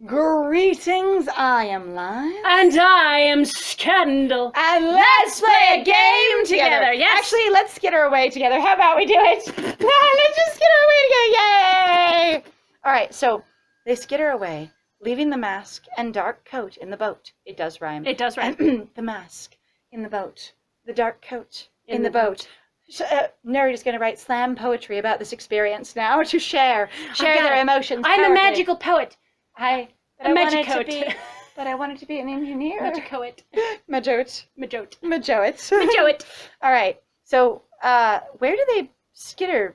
Greetings, I am Live. And I am Scandal. And let's play a game together. Yes. Actually, let's skitter away together. How about we do it? Let's just skitter away together. Yay! All right, so they skitter away, leaving the mask and dark coat in the boat. It does rhyme. It does rhyme. The mask in the boat. The dark coat in the boat. Nerd is going to write slam poetry about this experience now to share their emotions. I'm a powerfully. magical poet. A magicoat. But I wanted to be an engineer. Magicoat. Majote. Majote. All right. So, where do they skitter?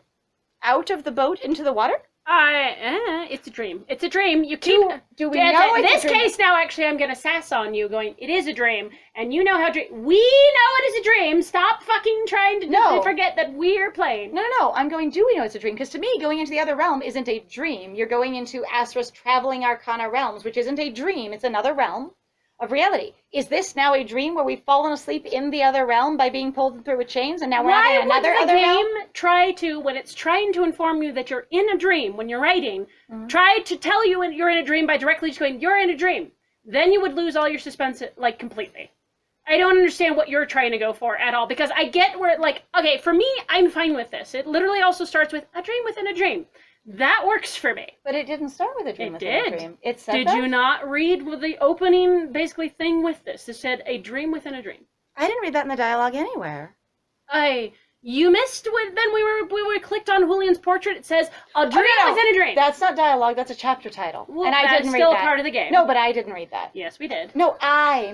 Out of the boat into the water? It's a dream. It's a dream. You keep. Do we know in it's this case now? Actually, I'm gonna sass on you, going. It is a dream, and you know how we know it is a dream. Stop fucking trying to forget that we're playing. No. I'm going. Do we know it's a dream? Because to me, going into the other realm isn't a dream. You're going into Astra's traveling Arcana realms, which isn't a dream. It's another realm of reality. Is this now a dream where we've fallen asleep in the other realm by being pulled through with chains, and now we're not in another other realm? Why would the game try to, when it's trying to inform you that you're in a dream, when you're writing, try to tell you when you're in a dream by directly just going, you're in a dream? Then you would lose all your suspense, like, completely. I don't understand what you're trying to go for at all, because I get where, like, okay, for me, I'm fine with this. It literally also starts with a dream within a dream. That works for me. But it didn't start with a dream. It did. A dream. It said Did that? you not read the opening, basically, thing with this? It said, a dream within a dream. I didn't read that in the dialogue anywhere. You missed when then we were clicked on Julian's portrait. It says a dream within a dream. That's not dialogue. That's a chapter title. Well, and I didn't read that. That's still part of the game. No, but I didn't read that. Yes, we did. No,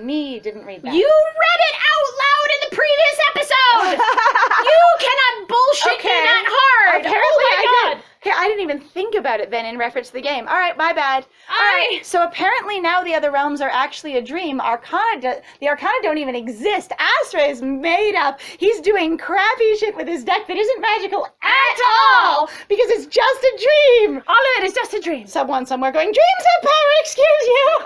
me didn't read that. You read it out loud in the previous episode. You cannot bullshit me that hard. Apparently Oh my God. Okay, I didn't even think about it then in reference to the game. All right, my bad. All Aye. right, so apparently now the other realms are actually a dream. The Arcana don't even exist. Astra is made up. He's doing crappy shit with his deck that isn't magical at all because it's just a dream. All of it is just a dream. Someone somewhere going, dreams have power, excuse you.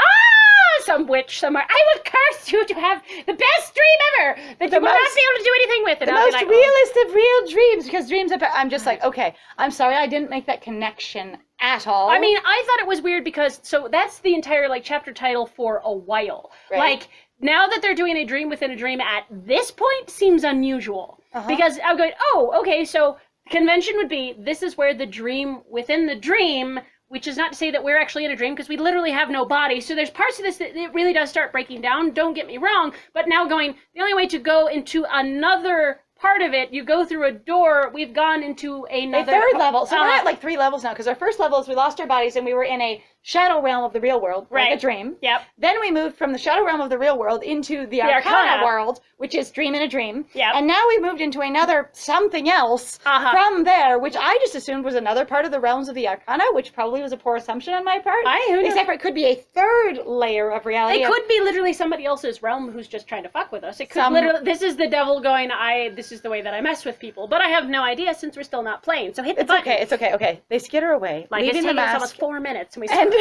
Some witch somewhere. I will curse you to have the best dream ever that you will not be able to do anything with. The most realist of real dreams, because dreams have power. I'm just like, okay, I'm sorry I didn't make that connection at all. I mean, I thought it was weird because, so that's the entire, like, chapter title for a while. Right. Like, now that they're doing a dream within a dream at this point seems unusual. Because I'm going, oh, okay, so convention would be, this is where the dream within the dream, which is not to say that we're actually in a dream, because we literally have no body. So there's parts of this that it really does start breaking down, don't get me wrong, but now going, the only way to go into another part of it, you go through a door, we've gone into another... A third level. So we're at like 3 levels now, because our first level is we lost our bodies and we were in a shadow realm of the real world, like a dream. Yep. Then we moved from the shadow realm of the real world into the Arcana world, which is dream in a dream. Yep. And now we moved into another something else from there, which I just assumed was another part of the realms of the Arcana, which probably was a poor assumption on my part. Except for it could be a third layer of reality. It could be literally somebody else's realm who's just trying to fuck with us. It could literally, this is the devil going, this is the way that I mess with people. But I have no idea since we're still not playing. So hit the button. It's okay. They skitter away, like leaving the mask. Almost 4 minutes. And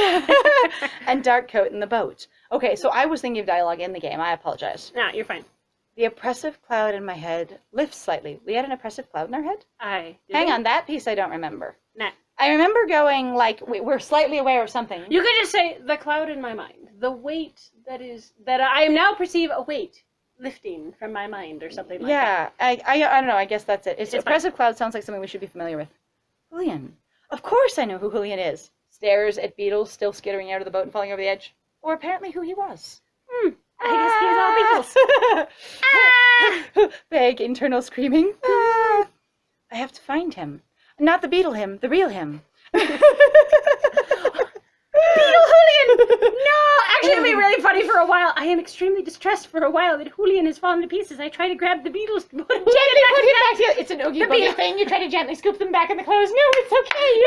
and dark coat in the boat. Okay, so I was thinking of dialogue in the game. I apologize. No, you're fine. The oppressive cloud in my head lifts slightly. We had an oppressive cloud in our head? Hang on, that piece I don't remember. Nah. I remember going, like, we're slightly aware of something. You could just say, the cloud in my mind. The weight that I am now perceive a weight lifting from my mind or something like that. Yeah, I don't know. I guess that's it. It's oppressive cloud sounds like something we should be familiar with. Julian. Of course I know who Julian is. Stares at beetles still skittering out of the boat and falling over the edge. Or apparently who he was. I guess he's all beetles. Vague internal screaming. I have to find him. Not the beetle him, the real him. Beetle Julian! No! Actually, it'll be really funny for a while. I am extremely distressed for a while that Julian has fallen to pieces. I try to grab the beetles to put him back together. It's an oogie boogie thing. You try to gently scoop them back in the clothes. No, it's okay.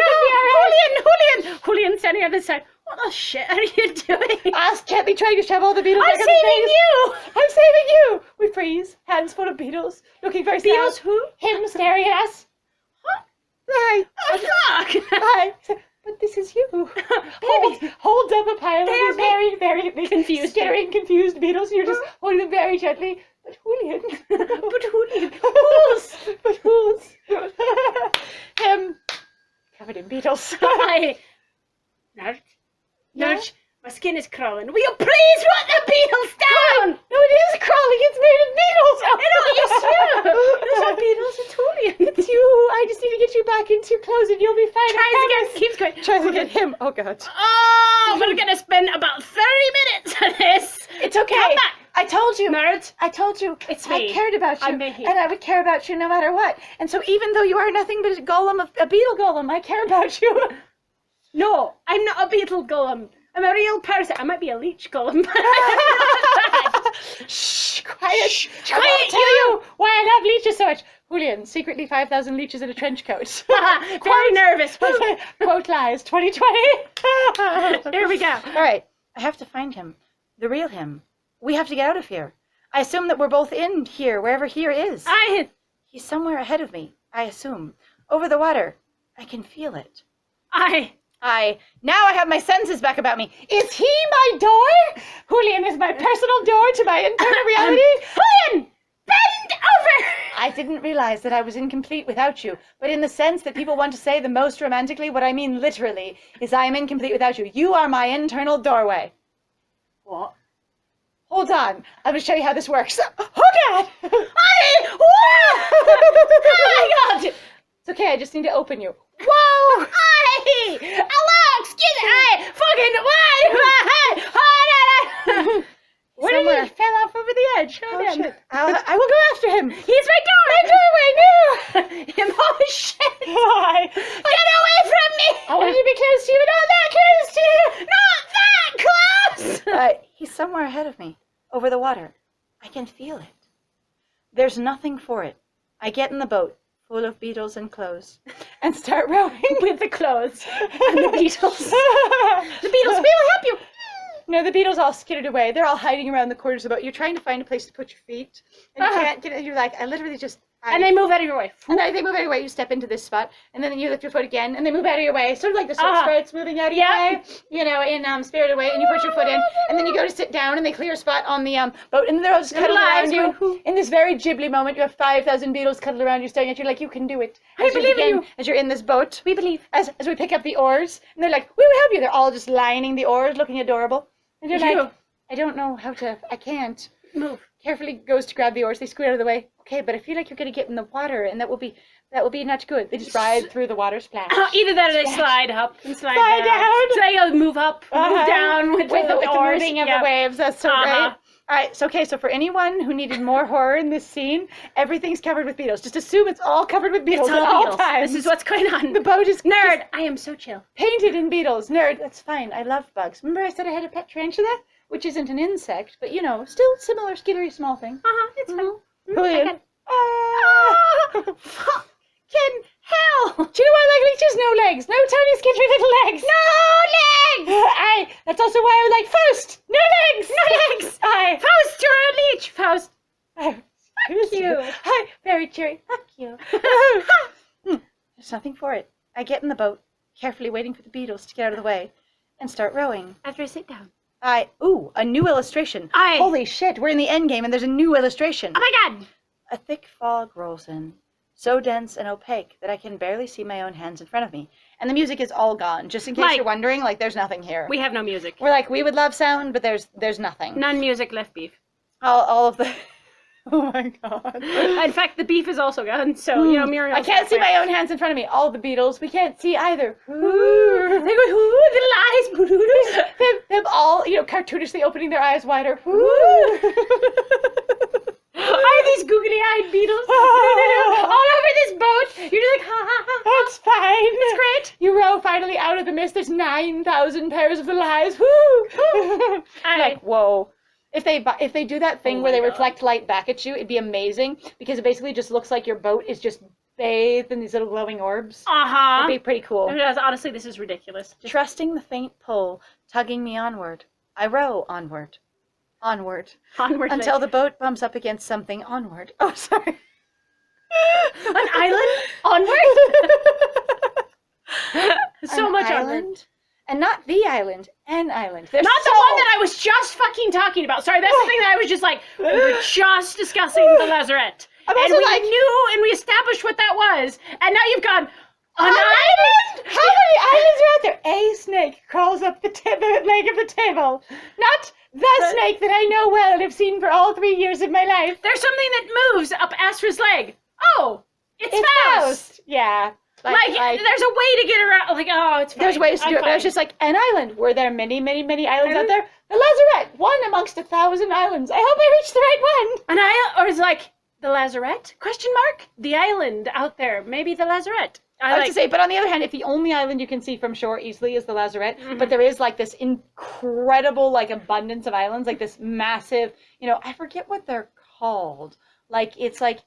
Julian standing on this side. What the shit are you doing? Us gently trying to shove all the beetles I'm back in the saving you! I'm saving you! We freeze, hands full of beetles, looking very sad. Beetles who? Him staring at us. Huh? Hi. Oh, fuck! Hi. But this is you. Holds up a pile of these very, very confused, skittering, confused beetles. And you're just holding them very gently. But Julian. But who's? Him. Covered in beetles. Nudge. My skin is crawling. Will you please put the beetles down? No, it is crawling. It's made of beetles. I know, you swear. Those are beetles, it's Julian. It's you. I just need to get you back into your clothes and you'll be fine. Tries again, keeps going. Tries again. Him. Oh, God. Oh, we're gonna spend about 30 minutes on this. It's okay. Come back. I told you. Nerd. I told you. It's I me. cared about you. I'm me. And I would care about you no matter what. And so even though you are nothing but a golem, a beetle golem, I care about you. No, I'm not a beetle golem. I'm a real person. I might be a leech golem. Shh, quiet. Shh, I quiet, won't tell you why I love leeches so much. Julian, secretly 5,000 leeches in a trench coat. Very nervous. Quote lies, 2020. Here we go. All right, I have to find him. The real him. We have to get out of here. I assume that we're both in here, wherever here is. He's somewhere ahead of me, I assume. Over the water. I can feel it. Now I have my senses back about me. Is he my door? Julian is my personal door to my internal reality. Julian, bend over. I didn't realize that I was incomplete without you, but in the sense that people want to say the most romantically, what I mean literally is I am incomplete without you. You are my internal doorway. What? Hold on. I'm going to show you how this works. Oh, God! Oh, my God! It's okay. I just need to open you. Whoa! Hello, excuse me. Where did he fell off over the edge? Oh, shit. I will go after him. He's my door. My doorway, no! Oh, shit. Why? Get away from me. I wanted to be close to you, but not that close to you! Not that close. He's somewhere ahead of me, over the water. I can feel it. There's nothing for it. I get in the boat, full of beetles and clothes, and start rowing. With the clothes and the beetles. The beetles, we will help you. No, the beetles all skittered away. They're all hiding around the corners of the boat. You're trying to find a place to put your feet, and you can't get it. You're like, I literally just... And they move out of your way. And then they move out of your way. You step into this spot, and then you lift your foot again, and they move out of your way. Sort of like the silk sprouts moving out of your way, you know, in Spirited Away, and you put your foot in, and then you go to sit down, and they clear a spot on the boat, and they're all just cuddled around you. In this very Ghibli moment, you have 5,000 beetles cuddled around you, staring at you like, you can do it. I believe in you. As you're in this boat. We believe. As we pick up the oars, and they're like, we will help you. They're all just lining the oars, looking adorable. And you're like, I don't know how to, I can't. Move. Carefully goes to grab the oars. They squeal out of the way. Okay, but I feel like you're going to get in the water, and that will be not good. They just ride through the water, splash. Either that or they slide up and slide down. So they move up, move down with the oars. Moving of the waves. That's so great. All right, so okay, so for anyone who needed more horror in this scene, everything's covered with beetles. Just assume it's all covered with beetles at all times. This is what's going on. The boat is nerd. I am so chill. Painted in beetles. Nerd. That's fine. I love bugs. Remember I said I had a pet tarantula? Which isn't an insect, but, you know, still similar, skittery, small thing. It's fine. Julian. Fucking hell! Do you know why I like leeches? No legs. No tiny, skittery little legs. No legs! That's also why I like Faust. No legs. No legs! Faust, you're a leech! Faust. Fuck you. Hi. Very cheery. Fuck you. There's nothing for it. I get in the boat, carefully waiting for the beetles to get out of the way, and start rowing. After I sit down. Ooh, a new illustration. Holy shit, we're in the end game and there's a new illustration. Oh my God! A thick fog rolls in, so dense and opaque that I can barely see my own hands in front of me. And the music is all gone, just in case you're wondering, like, there's nothing here. We have no music. We're like, we would love sound, but there's nothing. None music, left beef. All of the... Oh my God. In fact, the beef is also gone, so, you know, Muriel. I can't see my own hands in front of me. All the beetles, we can't see either. They go, little eyes. Them all, you know, cartoonishly opening their eyes wider. Are these googly-eyed beetles all over this boat? You're just like, ha, ha, ha. That's fine. That's great. You row finally out of the mist. There's 9,000 pairs of little eyes. Woo! Like, whoa. If they do that thing where they reflect light back at you, it'd be amazing, because it basically just looks like your boat is just bathed in these little glowing orbs. It'd be pretty cool. Honestly, this is ridiculous. Trusting the faint pull, tugging me onward, I row onward. Onward. Until the boat bumps up against something onward. Oh, sorry. An island? Onward? So much island. And not the island, an island. Not the one that I was just fucking talking about. Sorry, that's the thing that I was just like, we were just discussing the Lazarette. And we knew and we established what that was. And now you've gone, An island? How many islands are out there? A snake crawls up the leg of the table. Not the snake that I know well and have seen for all 3 years of my life. There's something that moves up Astra's leg. Oh, it's Faust. Yeah. Like, there's a way to get around. Like, oh, it's fine. There's ways to do it, but I was just like, an island. Were there many, many, many islands out there? The Lazarette, one amongst 1,000 islands. I hope I reached the right one. An island, or it's like, the Lazarette? Question mark? The island out there. Maybe the Lazarette. I was to say, but on the other hand, if the only island you can see from shore easily is the Lazarette, but there is like this incredible like abundance of islands, like this massive, I forget what they're called. Like, it's like,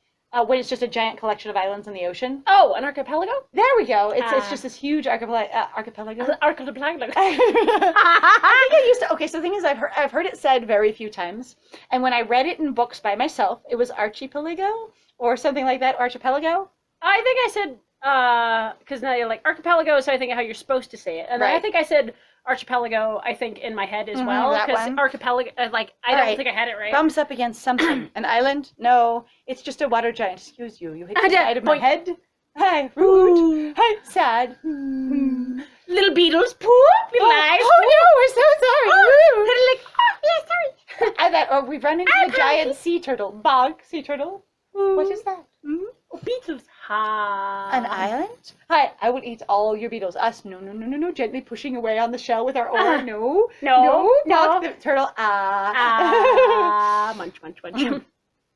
when it's just a giant collection of islands in the ocean. Oh, an archipelago? There we go. It's just this huge archipelago. Archipelago. I think I used to. Okay, so the thing is, I've heard it said very few times, and when I read it in books by myself, it was archipelago or something like that. Archipelago. I think I said because now you're like archipelago, so I think of how you're supposed to say it, and then I think I said archipelago, I think, in my head as well, because archipelago, I don't think I had it right. Thumbs up against something. An island? No, it's just a water giant. Excuse you. You hit the side of my head. Hi, rude. Hi, sad. Little beetles, poor little eyes. Oh no, we're so sorry. Oh, sorry. I thought, we've run into a giant sea turtle. Bog sea turtle. What is that? Oh, beetles. Ha. An island? Hi, I will eat all your beetles. Us, no. Gently pushing away on the shell with our oar. No. Not the turtle. Munch.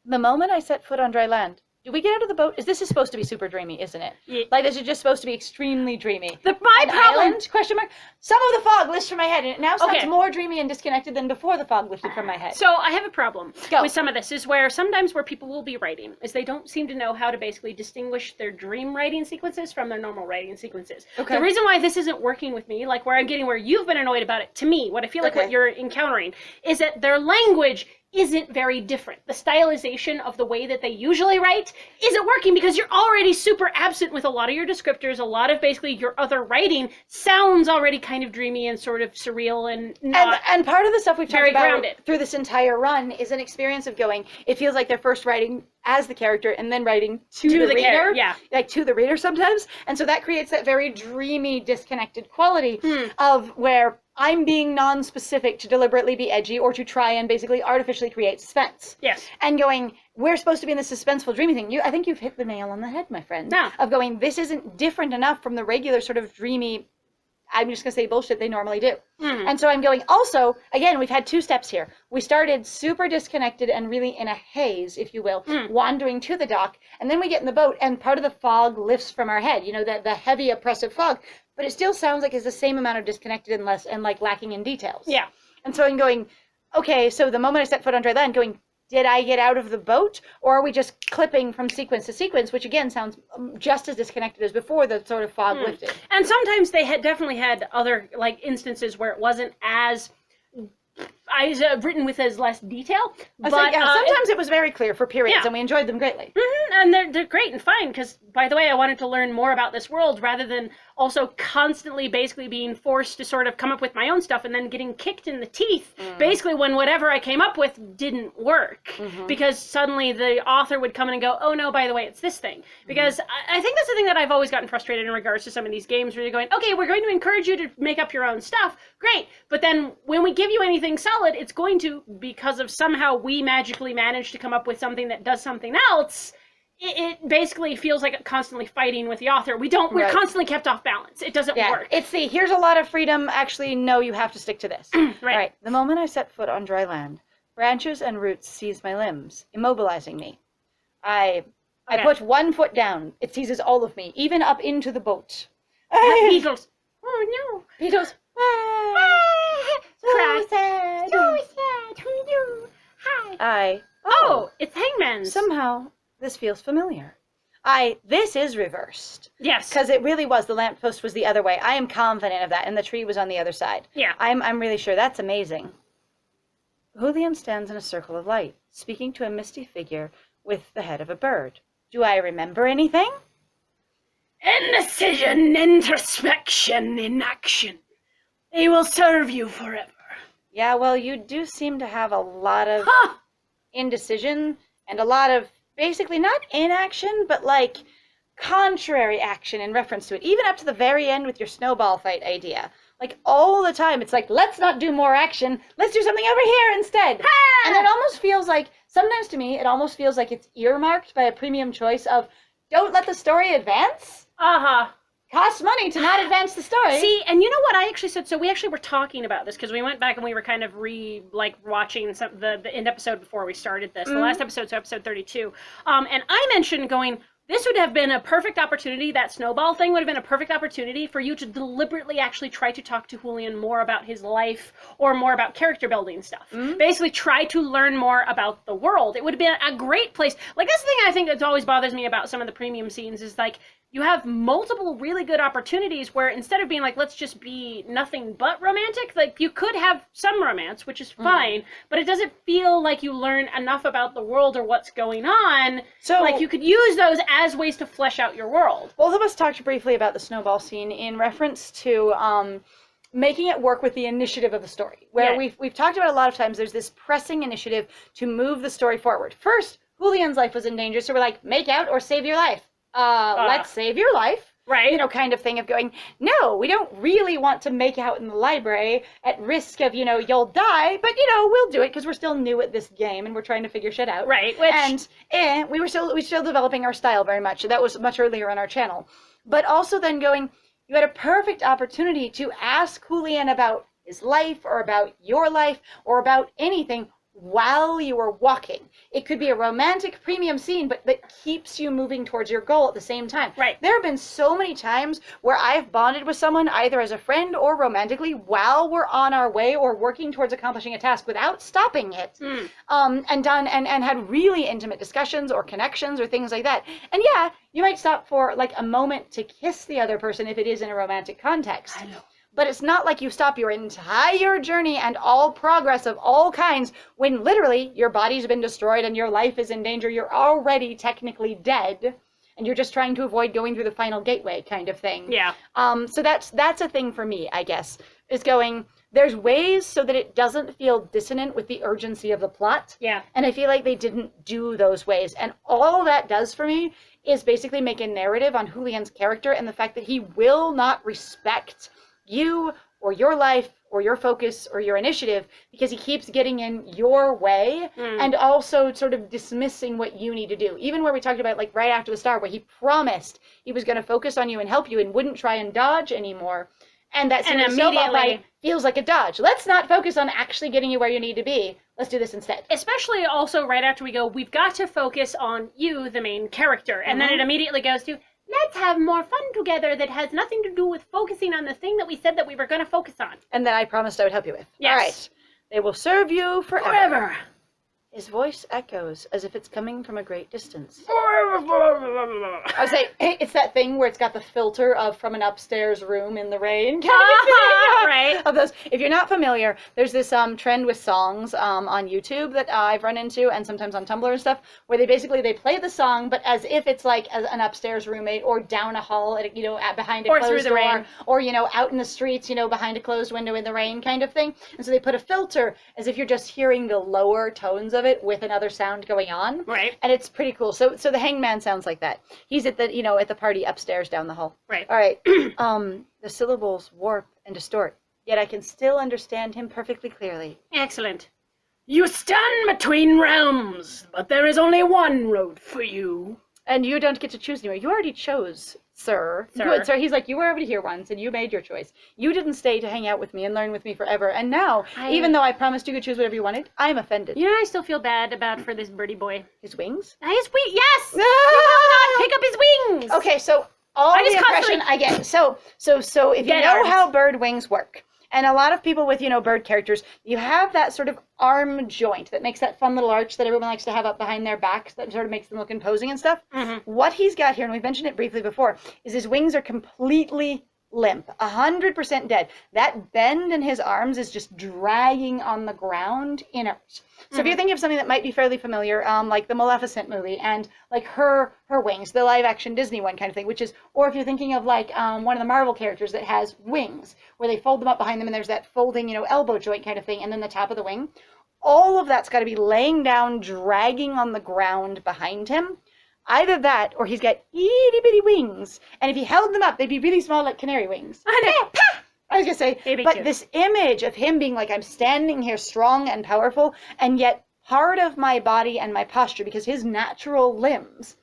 The moment I set foot on dry land, do we get out of the boat? This is supposed to be super dreamy, isn't it? Yeah. Like, this is just supposed to be extremely dreamy. My problem. Island? Question mark. Some of the fog lifts from my head, and it now sounds more dreamy and disconnected than before the fog lifted from my head. So I have a problem with some of this, is where sometimes where people will be writing is they don't seem to know how to basically distinguish their dream writing sequences from their normal writing sequences. Okay. The reason why this isn't working with me, like where I'm getting where you've been annoyed about it, to me, what I feel like what you're encountering, is that their language isn't very different. The stylization of the way that they usually write isn't working because you're already super absent with a lot of your descriptors. A lot of basically your other writing sounds already kind of dreamy and sort of surreal and not and part of the stuff we've talked about grounded through this entire run is an experience of going, it feels like they're first writing as the character and then writing to the reader. Like to the reader sometimes. And so that creates that very dreamy, disconnected quality of where I'm being non-specific to deliberately be edgy or to try and basically artificially create suspense. Yes. And going, we're supposed to be in this suspenseful, dreamy thing. I think you've hit the nail on the head, my friend. Yeah. Of going, this isn't different enough from the regular sort of dreamy, I'm just going to say bullshit they normally do. And so I'm going, also, again, we've had 2 steps here. We started super disconnected and really in a haze, if you will, wandering to the dock. And then we get in the boat and part of the fog lifts from our head, the heavy oppressive fog. But it still sounds like it's the same amount of disconnected and less and like lacking in details. Yeah. And so I'm going, okay, so the moment I set foot on dry land, going, did I get out of the boat? Or are we just clipping from sequence to sequence, which again sounds just as disconnected as before the sort of fog lifted. And sometimes they had definitely had other like instances where it wasn't as written with as less detail. But sometimes it was very clear for periods, and we enjoyed them greatly. And they're great and fine, because, by the way, I wanted to learn more about this world rather than also constantly basically being forced to sort of come up with my own stuff and then getting kicked in the teeth, basically when whatever I came up with didn't work. Because suddenly the author would come in and go, oh no, by the way, it's this thing. Because I think that's the thing that I've always gotten frustrated in regards to some of these games where you're going, okay, we're going to encourage you to make up your own stuff. Great. But then when we give you anything solid, it's going to, because of somehow we magically managed to come up with something that does something else, it basically feels like constantly fighting with the author. We're constantly kept off balance. It doesn't work. It's here's a lot of freedom. Actually, no, you have to stick to this. Right. The moment I set foot on dry land, branches and roots seize my limbs, immobilizing me. I put one foot down. It seizes all of me, even up into the boat. Beetles. Oh no. Beetles. So sad. So sad. Hi. It's Hangman's. Somehow this feels familiar. This is reversed. Yes. Because it really was. The lamppost was the other way. I am confident of that. And the tree was on the other side. Yeah. I'm really sure. That's amazing. Julian stands in a circle of light, speaking to a misty figure with the head of a bird. Do I remember anything? Indecision, introspection, inaction. They will serve you forever. Yeah, well, you do seem to have a lot of indecision and a lot of basically not inaction, but like contrary action in reference to it, even up to the very end with your snowball fight idea. Like, all the time, it's like, let's not do more action, let's do something over here instead. Ha! And it almost feels like, sometimes to me, it almost feels like it's earmarked by a premium choice of, don't let the story advance. Uh-huh. Costs money to not advance the story. See, and you know what I actually said? So we actually were talking about this because we went back and we were kind of watching some the end episode before we started this, the last episode, so episode 32. And I mentioned going, this would have been a perfect opportunity, that snowball thing would have been a perfect opportunity for you to deliberately actually try to talk to Julian more about his life or more about character building stuff. Basically try to learn more about the world. It would have been a great place. Like, that's the thing I think that always bothers me about some of the premium scenes is like, you have multiple really good opportunities where instead of being like, let's just be nothing but romantic, like you could have some romance, which is fine, but it doesn't feel like you learn enough about the world or what's going on. So like you could use those as ways to flesh out your world. Both of us talked briefly about the snowball scene in reference to making it work with the initiative of the story, where we've talked about a lot of times there's this pressing initiative to move the story forward. First, Julian's life was in danger, so we're like, make out or save your life. Let's save your life. Right. You know, kind of thing of going, no, we don't really want to make out in the library at risk of, you know, you'll die, but, you know, we'll do it because we're still new at this game and we're trying to figure shit out. Right. Which... And we're still developing our style very much. That was much earlier on our channel. But also then going, you had a perfect opportunity to ask Julian about his life or about your life or about anything while you were walking. It could be a romantic premium scene, but that keeps you moving towards your goal at the same time. Right. There have been so many times where I've bonded with someone either as a friend or romantically while we're on our way or working towards accomplishing a task without stopping it. And had really intimate discussions or connections or things like that. And yeah, you might stop for like a moment to kiss the other person if it is in a romantic context. I know. But it's not like you stop your entire journey and all progress of all kinds when literally your body's been destroyed and your life is in danger. You're already technically dead and you're just trying to avoid going through the final gateway kind of thing. Yeah. So that's a thing for me, I guess, is going, there's ways so that it doesn't feel dissonant with the urgency of the plot. Yeah. And I feel like they didn't do those ways. And all that does for me is basically make a narrative on Julian's character and the fact that he will not respect you or your life or your focus or your initiative because he keeps getting in your way and also sort of dismissing what you need to do. Even where we talked about like right after the start where he promised he was going to focus on you and help you and wouldn't try and dodge anymore. And that scene of snowball fight feels like a dodge. Let's not focus on actually getting you where you need to be. Let's do this instead. Especially also right after we go, we've got to focus on you, the main character. And then it immediately goes to, let's have more fun together that has nothing to do with focusing on the thing that we said that we were going to focus on. And that I promised I would help you with. Yes. All right. They will serve you forever. His voice echoes as if it's coming from a great distance. I would say it's that thing where it's got the filter of from an upstairs room in the rain. Right. Of those. If you're not familiar, there's this trend with songs on YouTube that I've run into, and sometimes on Tumblr and stuff, where they play the song, but as if it's like an upstairs roommate or down a hall, at, you know, behind a or closed through the door, rain. or you know, out in the streets, you know, behind a closed window in the rain, kind of thing. And so they put a filter as if you're just hearing the lower tones of it with another sound going on. Right. And it's pretty cool. So the hangman sounds like that. He's at the party upstairs down the hall. Right. All right. The syllables warp and distort, yet I can still understand him perfectly clearly. Excellent. You stand between realms, but there is only one road for you. And you don't get to choose anymore. You already chose, sir. Good, sir. He's like, you were already here once, and you made your choice. You didn't stay to hang out with me and learn with me forever. And now, even though I promised you could choose whatever you wanted, I'm offended. You know, I still feel bad for this birdie boy. His wings? His wings, yes! He will not pick up his wings! Okay, so all the impression I get. So if you know how bird wings work, and a lot of people with, you know, bird characters, you have that sort of arm joint that makes that fun little arch that everyone likes to have up behind their backs that sort of makes them look imposing and stuff. What he's got here, and we've mentioned it briefly before, is his wings are completely limp, 100% dead. That bend in his arms is just dragging on the ground inert. So if you're thinking of something that might be fairly familiar, like the Maleficent movie and like her wings, the live action Disney one kind of thing, which is, or if you're thinking of like one of the Marvel characters that has wings, where they fold them up behind them and there's that folding, you know, elbow joint kind of thing, and then the top of the wing, all of that's got to be laying down, dragging on the ground behind him. Either that, or he's got itty bitty wings, and if he held them up, they'd be really small, like canary wings. I know. I was gonna say, Maybe but cute. this image of him being like, I'm standing here strong and powerful, and yet part of my body and my posture, because his natural limbs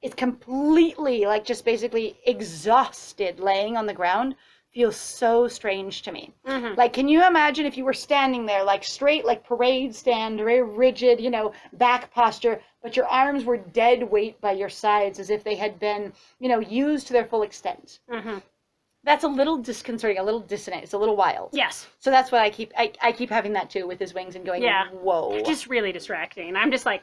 is completely like just basically exhausted, laying on the ground, feels so strange to me. Mhm. Like, can you imagine if you were standing there, like straight, like parade stand, very rigid, back posture, but your arms were dead weight by your sides as if they had been, used to their full extent. Mhm. That's a little disconcerting, a little dissonant. It's a little wild. Yes. So that's what I keep having that too with his wings and going, Yeah. whoa. Just really distracting. I'm just like,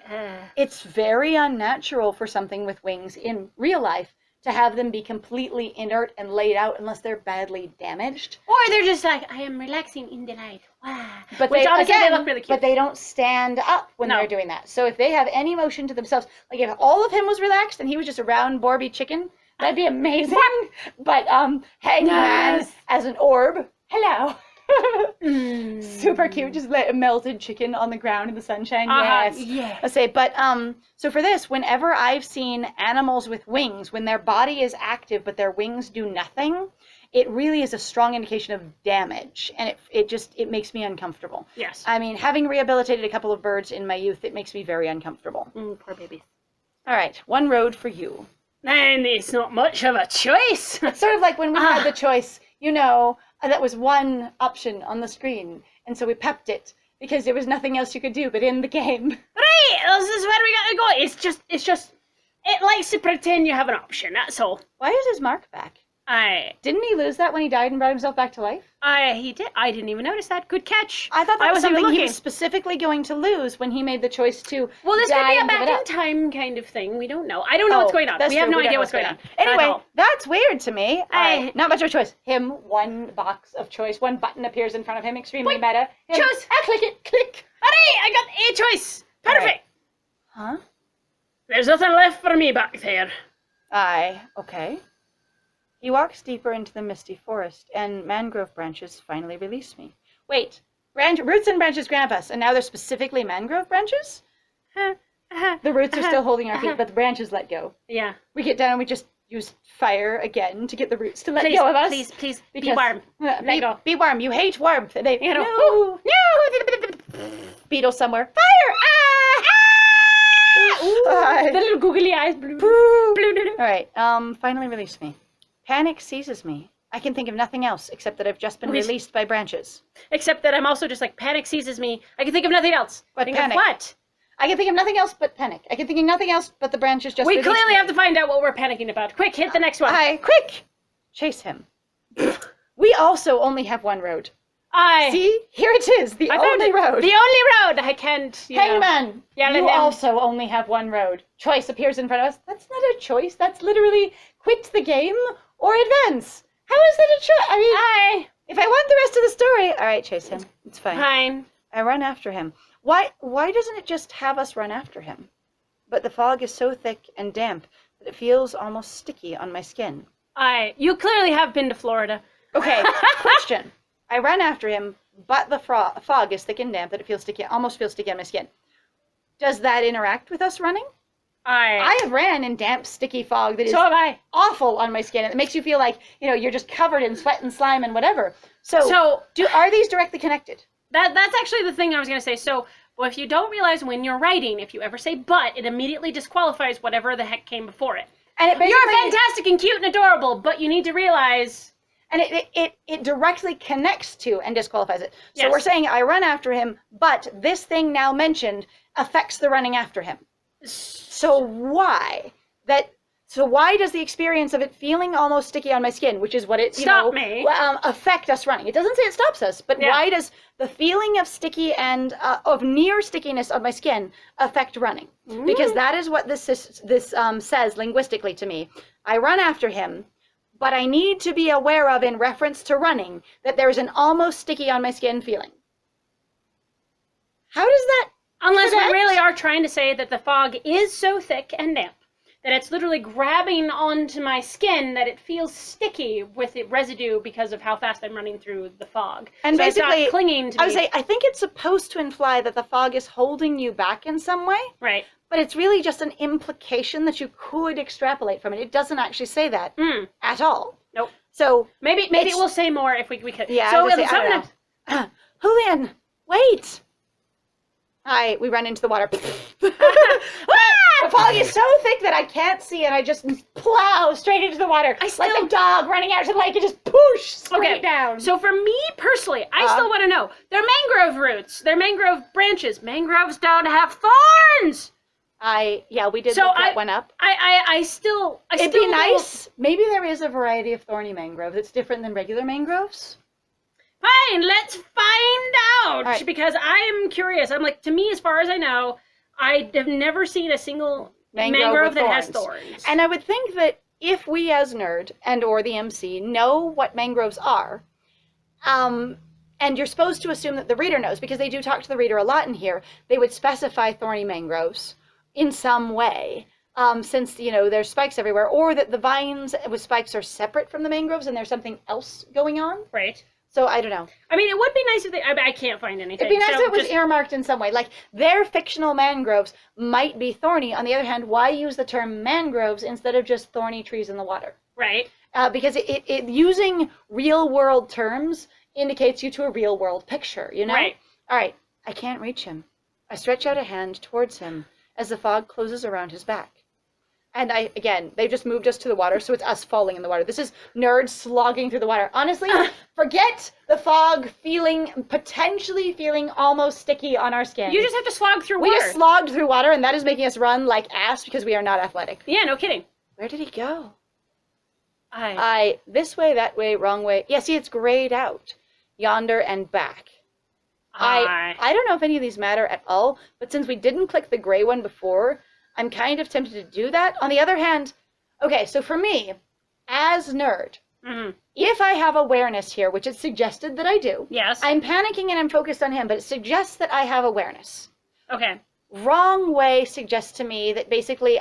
It's very unnatural for something with wings in real life to have them be completely inert and laid out unless they're badly damaged. Or they're just like, I am relaxing in the light. Wow. But Which honestly, they look really cute. But they don't stand up when No. they're doing that. So if they have any motion to themselves, like if all of him was relaxed and he was just a round Borby chicken, that'd be amazing. But Hangman Yes. as an orb, hello. Mm. Super cute, just a melted chicken on the ground in the sunshine. Yes. Yes. I say, but so for this, whenever I've seen animals with wings, when their body is active but their wings do nothing, it really is a strong indication of damage, and it makes me uncomfortable. Yes. I mean, having rehabilitated a couple of birds in my youth, it makes me very uncomfortable. Poor babies. All right, one road for you. And it's not much of a choice. It's sort of like when we had the choice, that was one option on the screen, and so we pepped it because there was nothing else you could do but in the game. Right, this is where we gotta go. It likes to pretend you have an option, that's all. Why is his mark back? Didn't he lose that when he died and brought himself back to life? He did. I didn't even notice that. Good catch. I thought that was wasn't even something he looking. was specifically going to lose when he made the choice to Well, this could die be a and give it back up. in time kind of thing. We don't know. I don't know what's going on. That's We have true. no We don't idea know what's going on. Anyway, At all. that's weird to me. Not much of a choice. Him, one box of choice, one button appears in front of him, extremely meta. Him, Choose. click it, click. Hooray! I got a choice. Perfect. Huh? There's nothing left for me back there. Okay. He walks deeper into the misty forest, and mangrove branches finally release me. Wait, roots and branches grab us, and now they're specifically mangrove branches? The roots are still holding our feet, but the branches let go. Yeah. We get down and we just use fire again to get the roots to let Please, go of us. please, be Because- warm. Let go. Be warm. You hate warmth. And they, No. beetle somewhere. Fire! The little googly eyes. Blue. All right. Finally release me. Panic seizes me. I can think of nothing else except that I've just been released by branches. Except that I'm also just like, panic seizes me. I can think of nothing else. But think panic. Of what? I can think of nothing else but panic. I can think of nothing else but the branches just We released clearly me. have to find out what we're panicking about. Quick, hit the next one. Quick! Chase him. We also only have one road. See? Here it is. The I found only it. road. The only road. I can't. Hangman! Yeah, you let him- also only have one road. Choice appears in front of us. That's not a choice. That's literally quit the game or advance. How is that a choice? I mean, if I want the rest of the story... All right, chase him. It's fine. Fine. I run after him. Why doesn't it just have us run after him? But the fog is so thick and damp that it feels almost sticky on my skin. You clearly have been to Florida. Okay, question. I run after him, but the fog is thick and damp that it feels sticky, almost feels sticky on my skin. Does that interact with us running? I have ran in damp, sticky fog that is So have I. awful on my skin. It makes you feel like, you're just covered in sweat and slime and whatever. So are these directly connected? That's actually the thing I was going to say. So, well, if you don't realize when you're writing, if you ever say but, it immediately disqualifies whatever the heck came before it. And it basically, You're fantastic and cute and adorable, but you need to realize... And it directly connects to and disqualifies it. So Yes. we're saying I run after him, but this thing now mentioned affects the running after him. So why does the experience of it feeling almost sticky on my skin, which is what it affect us running? It doesn't say it stops us, but why does the feeling of sticky and of near stickiness of my skin affect running? Because that is what this says linguistically to me. I run after him, but I need to be aware of, in reference to running, that there's an almost sticky on my skin feeling. How does that? Unless connect? we really are trying to say that the fog is so thick and damp that it's literally grabbing onto my skin that it feels sticky with the residue because of how fast I'm running through the fog. And so basically, it's not clinging to I would me. say, I think it's supposed to imply that the fog is holding you back in some way. Right. but it's really just an implication that you could extrapolate from it. It doesn't actually say that at all. Nope. So maybe we'll say more if we could. Yeah. So I don't know. Julian, wait. Hi. We run into the water. The fog is so thick that I can't see, and I just plow straight into the water. Like a dog running out to the lake and just push straight down. So for me personally, I still want to know. They're mangrove roots. They're mangrove branches. Mangroves don't have thorns. We did look that one up. It'd be nice. Maybe there is a variety of thorny mangrove that's different than regular mangroves. Fine, let's find out. Right. Because I'm curious. I'm like, to me, as far as I know, I have never seen a single mangrove that has thorns. And I would think that if we as Nerd and or the MC know what mangroves are, and you're supposed to assume that the reader knows, because they do talk to the reader a lot in here, they would specify thorny mangroves in some way, since, there's spikes everywhere, or that the vines with spikes are separate from the mangroves and there's something else going on. Right. So I don't know. I mean, it would be nice if I can't find anything. It'd be nice if it was earmarked in some way. Like, their fictional mangroves might be thorny. On the other hand, why use the term mangroves instead of just thorny trees in the water? Right. Because it using real world terms indicates you to a real world picture, Right. All right. I can't reach him. I stretch out a hand towards him as the fog closes around his back. And they've just moved us to the water, so it's us falling in the water. This is Nerds slogging through the water. Honestly, forget the fog potentially feeling almost sticky on our skin. You just have to slog through water. We just slogged through water, and that is making us run like ass because we are not athletic. Yeah, no kidding. Where did he go? This way, that way, wrong way. Yeah, see, it's grayed out. Yonder and back. I don't know if any of these matter at all, but since we didn't click the gray one before, I'm kind of tempted to do that. On the other hand, okay, so for me, as Nerd, if I have awareness here, which it's suggested that I do, yes, I'm panicking and I'm focused on him, but it suggests that I have awareness. Okay. Wrong way suggests to me that basically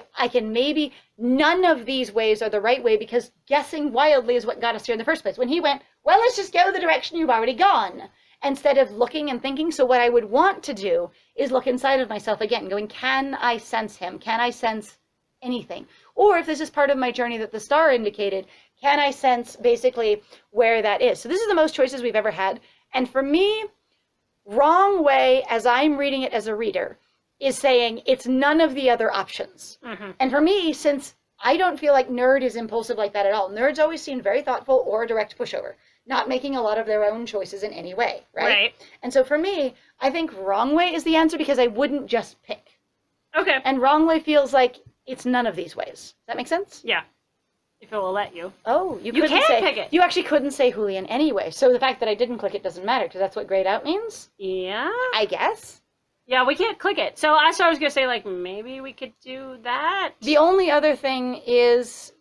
none of these ways are the right way, because guessing wildly is what got us here in the first place. When he went, well, let's just go the direction you've already gone, instead of looking and thinking. So what I would want to do is look inside of myself again, going, can I sense him? Can I sense anything? Or if this is part of my journey that the star indicated, can I sense basically where that is? So this is the most choices we've ever had. And for me, wrong way, as I'm reading it as a reader, is saying it's none of the other options. And for me, since I don't feel like Nerd is impulsive like that at all, Nerds always seemed very thoughtful or a direct pushover, not making a lot of their own choices in any way, right? And so for me, I think wrong way is the answer, because I wouldn't just pick. Okay. And wrong way feels like it's none of these ways. Does that make sense? Yeah. If it will let you. Oh, you can't pick it. You actually couldn't say Julian anyway. So the fact that I didn't click it doesn't matter, because that's what grayed out means? Yeah. I guess. Yeah, we can't click it. So I was going to say, like, maybe we could do that. The only other thing is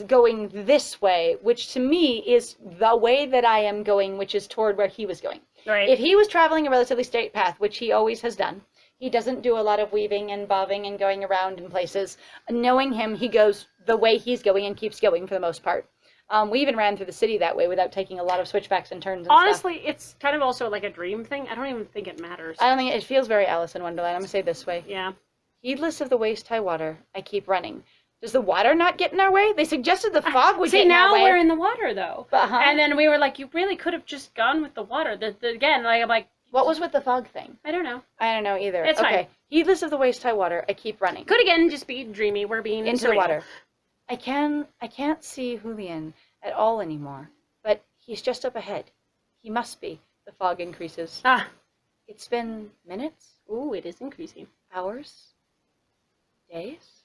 going this way, which to me is the way that I am going, which is toward where he was going. Right. If he was traveling a relatively straight path, which he always has done, he doesn't do a lot of weaving and bobbing and going around in places. Knowing him, he goes the way he's going and keeps going for the most part. We even ran through the city that way without taking a lot of switchbacks and turns and Honestly, stuff. It's kind of also like a dream thing. I don't even think it matters. I don't think it feels very Alice in Wonderland. I'm going to say it this way. Yeah. Heedless of the waist-high water, I keep running. Does the water not get in our way? They suggested the fog would get in our way. See, now we're in the water, though. And then we were like, you really could have just gone with the water. Again, like, I'm like... What was with the fog thing? I don't know. I don't know either. It's okay. fine. Heedless of the waist-high water, I keep running. Could again just be dreamy. We're being into surreal. the water. I can't see Julian at all anymore, but he's just up ahead. He must be. The fog increases. It's been minutes? Ooh, it is increasing. Hours? Days?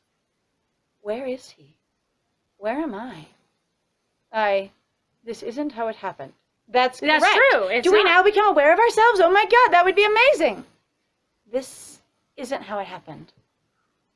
Where is he? Where am I? This isn't how it happened. That's correct. True. Do we now become aware of ourselves? Oh my God, that would be amazing. This isn't how it happened.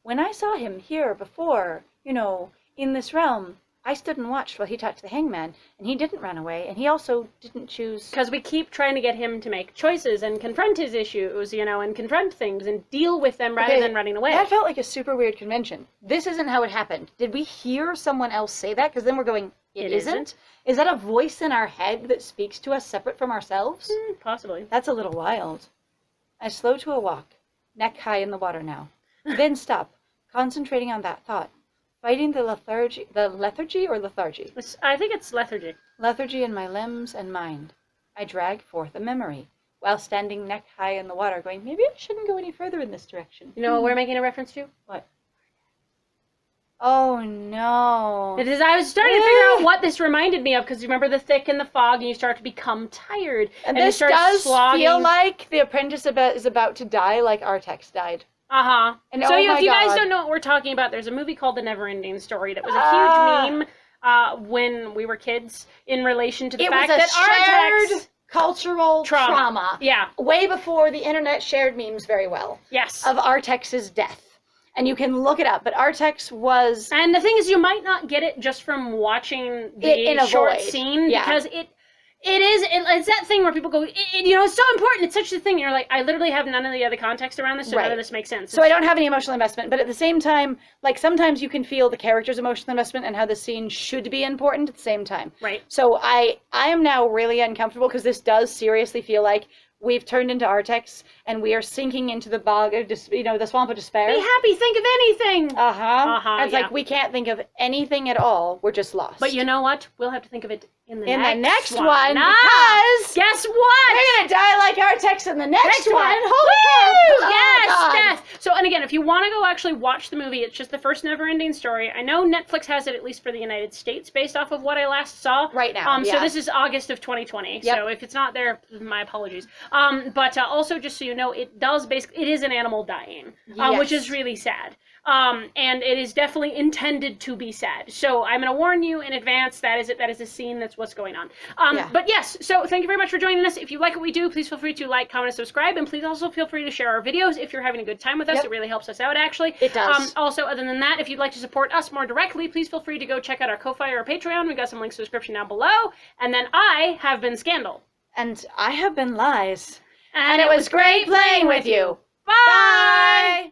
When I saw him here before, in this realm, I stood and watched while he talked to the hangman, and he didn't run away, and he also didn't choose... Because we keep trying to get him to make choices and confront his issues, and confront things and deal with them rather than running away. That felt like a super weird convention. This isn't how it happened. Did we hear someone else say that? Because then we're going, it isn't? Is that a voice in our head that speaks to us separate from ourselves? Possibly. That's a little wild. I slow to a walk, neck high in the water now. Then stop, concentrating on that thought. Fighting the lethargy or lethargy? I think it's lethargy. Lethargy in my limbs and mind. I drag forth a memory, while standing neck high in the water, going, maybe I shouldn't go any further in this direction. You know what we're making a reference to? What? Oh, no. It is. I was starting to figure out what this reminded me of, because you remember the thick and the fog, and you start to become tired. And you this start does slogging. feel like the apprentice is about to die, like Artex died. Uh-huh. And so oh if my you guys God. don't know what we're talking about, there's a movie called The Never-Ending Story that was a huge meme when we were kids in relation to the fact that shared Artex cultural trauma. Yeah. Way before the internet shared memes very well. Yes. Of Artex's death. And you can look it up, but Artex was... And the thing is, you might not get it just from watching the short scene, because it's that thing where people go, it's so important, it's such a thing, and you're like, I literally have none of the other context around this, so none of this makes sense. So I don't have any emotional investment, but at the same time, like, sometimes you can feel the character's emotional investment and how the scene should be important at the same time. Right. So I am now really uncomfortable, because this does seriously feel like we've turned into Artex, and we are sinking into the bog of, the swamp of despair. Be happy, think of anything! It's like, we can't think of anything at all, we're just lost. But you know what? We'll have to think of it in the next one. Because guess what? We're gonna die like Artex in the next one. Holy cow! Yes, death. So, and again, if you want to go actually watch the movie, it's just the first Never-Ending Story. I know Netflix has it, at least for the United States, based off of what I last saw. Right now, So this is August of 2020. Yep. So if it's not there, my apologies. But also, just so you know, it is an animal dying, which is really sad. And it is definitely intended to be sad. So I'm going to warn you in advance, that is it. That is a scene. That's what's going on. But yes, so thank you very much for joining us. If you like what we do, please feel free to like, comment, and subscribe. And please also feel free to share our videos if you're having a good time with us. It really helps us out, actually. It does. Also, other than that, if you'd like to support us more directly, please feel free to go check out our Ko-Fi or Patreon. We've got some links in the description down below. And then I have been Scandal. And I have been Lies. And it was great playing with you. Bye!